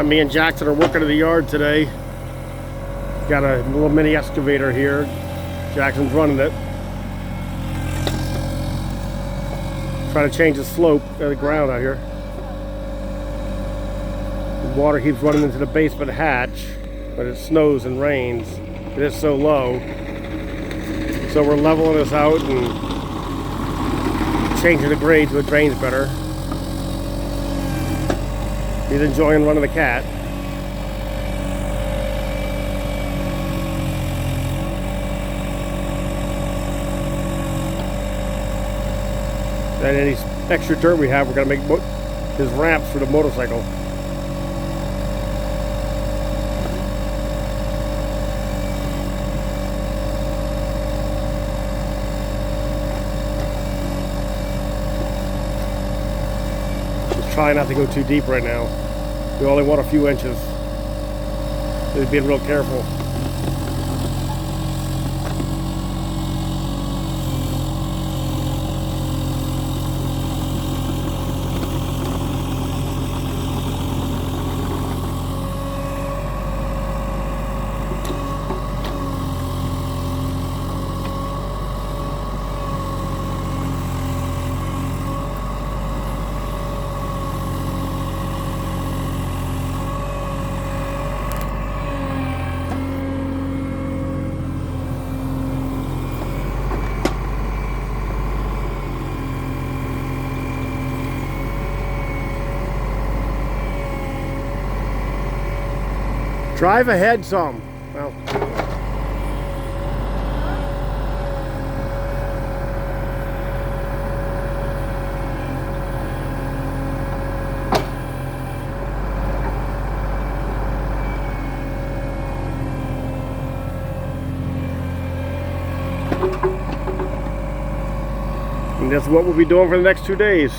Me and Jackson are working in the yard today. Got a little mini excavator here. Jackson's running it. Trying to change the slope of the ground out here. The water keeps running into the basement hatch, but it snows and rains. It is so low. So we're leveling this out and changing the grade so it drains better. He's enjoying running the cat. And any extra dirt we have, we're going to make his ramps for the motorcycle. Just try not to go too deep right now. We only want a few inches. Just being real careful. Drive ahead some. Well. And that's what we'll be doing for the next 2 days.